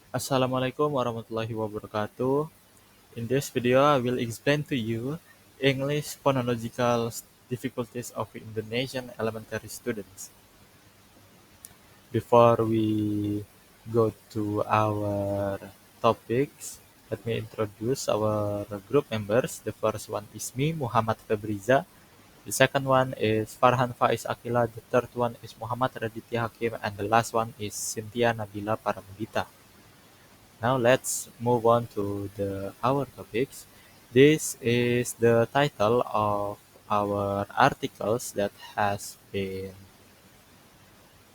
Assalamualaikum warahmatullahi wabarakatuh. In this video, I will explain to you English phonological difficulties of Indonesian elementary students. Before we go to our topics, let me introduce our group members. The first one is me, Muhammad Febriza. The second one is Farhan Faiz Akila. The third one is Muhammad Raditya Hakim. And the last one is Cynthia Nabila Paramudita. Now let's move on to our topics. This is the title of our articles that has been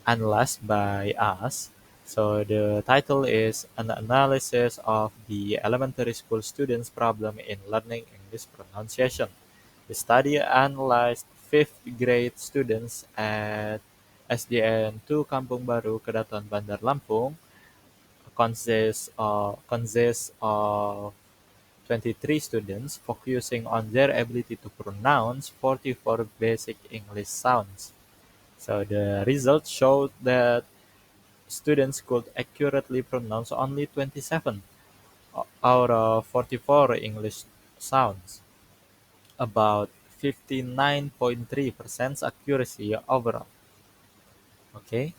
analyzed by us. So the title is an analysis of the elementary school students' problem in learning English pronunciation. The study analyzed fifth grade students at SDN 2 Kampung Baru, Kedaton, Bandar Lampung consists of 23 students focusing on their ability to pronounce 44 basic English sounds. So the results showed that students could accurately pronounce only 27 out of 44 English sounds, about 59.3% accuracy overall. Okay.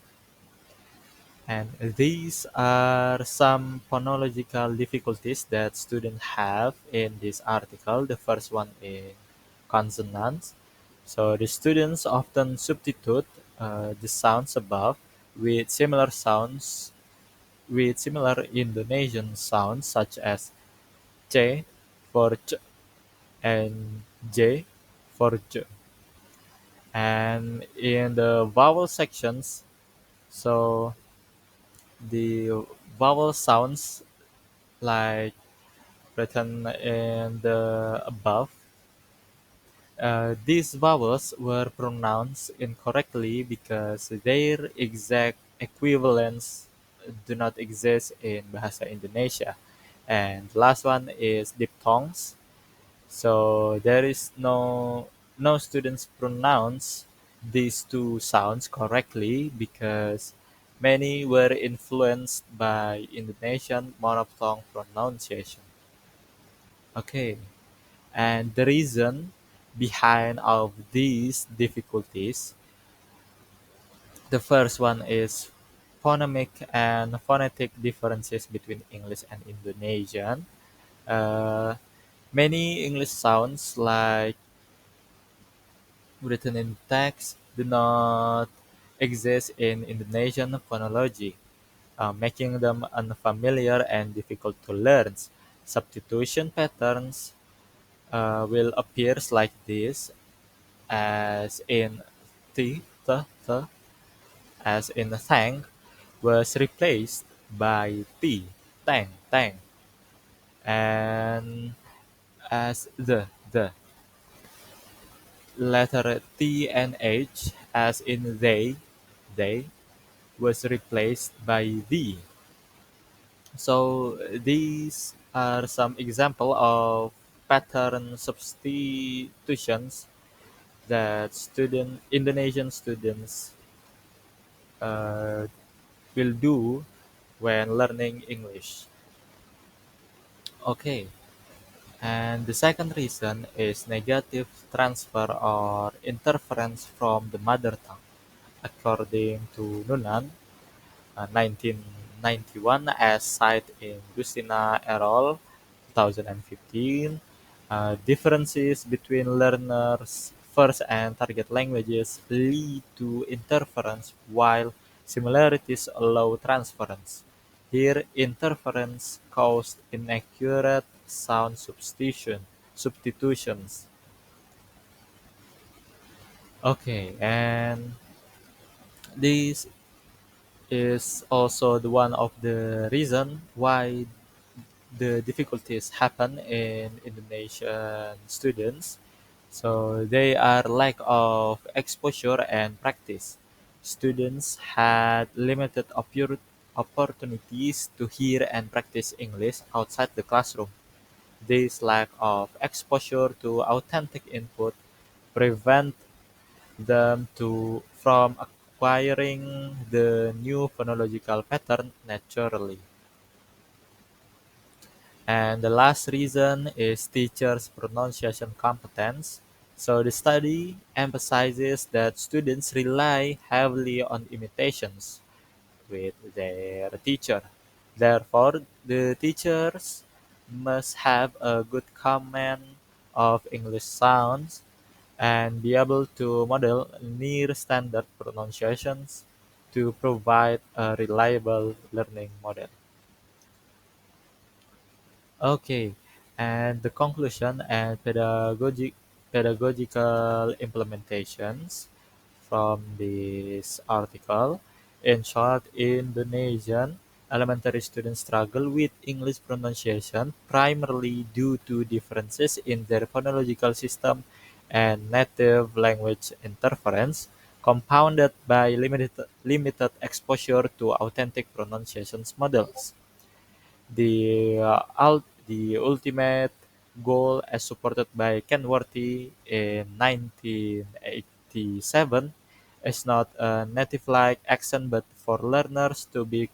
And these are some phonological difficulties that students have in this article. The first one is consonants. So the students often substitute the sounds above with similar sounds with similar Indonesian sounds such as C for ch and J for j. And in the vowel sections, so the vowel sounds like written in the above, these vowels were pronounced incorrectly because their exact equivalents do not exist in Bahasa Indonesia. And the last one is diphthongs. So there is no students pronounce these two sounds correctly because many were influenced by Indonesian monophthong pronunciation. Okay, and the reason behind of these difficulties, the first one is phonemic and phonetic differences between English and Indonesian. Uh, Many English sounds like written in text do not exist in Indonesian phonology, making them unfamiliar and difficult to learn. Substitution patterns will appears like this, as in the, as in thank, was replaced by t, tang, tang, and as the letter t and h, as in they, was replaced by the. So these are some example of pattern substitutions that Indonesian students uh, will do when learning English. Okay, and the second reason is negative transfer or interference from the mother tongue. According to Nunan, 1991, as cited in Gustina et al. 2015, differences between learners' first and target languages lead to interference, while similarities allow transference. Here, interference caused inaccurate sound substitutions. Okay, and this is also the one of the reason why the difficulties happen in Indonesian students. So they are lack of exposure and practice. Students had limited opportunities to hear and practice English outside the classroom. This lack of exposure to authentic input prevent them from acquiring the new phonological pattern naturally. And the last reason is teachers' pronunciation competence. So the study emphasizes that students rely heavily on imitations with their teacher. Therefore, the teachers must have a good command of English sounds and be able to model near standard pronunciations to provide a reliable learning model. Okay, and the conclusion and pedagogical implementations from this article. In short, Indonesian elementary students struggle with English pronunciation primarily due to differences in their phonological system and native language interference, compounded by limited exposure to authentic pronunciation models. The ultimate goal, as supported by Kenworthy in 1987, is not a native-like accent but for learners to be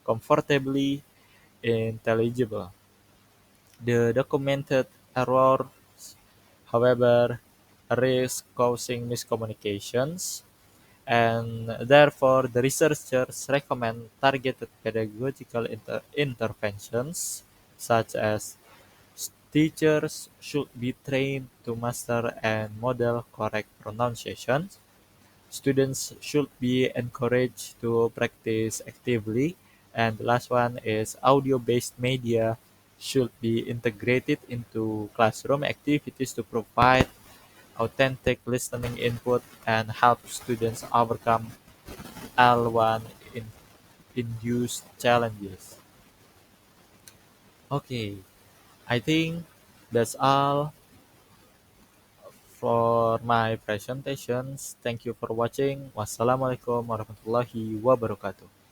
comfortably intelligible. The documented errors, however, risk causing miscommunications, and therefore the researchers recommend targeted pedagogical interventions such as teachers should be trained to master and model correct pronunciation. Students should be encouraged to practice actively. And the last one is audio-based media should be integrated into classroom activities to provide authentic listening input and help students overcome L1 in induced challenges. Okay, I think that's all for my presentations. Thank you for watching. Wassalamualaikum warahmatullahi wabarakatuh.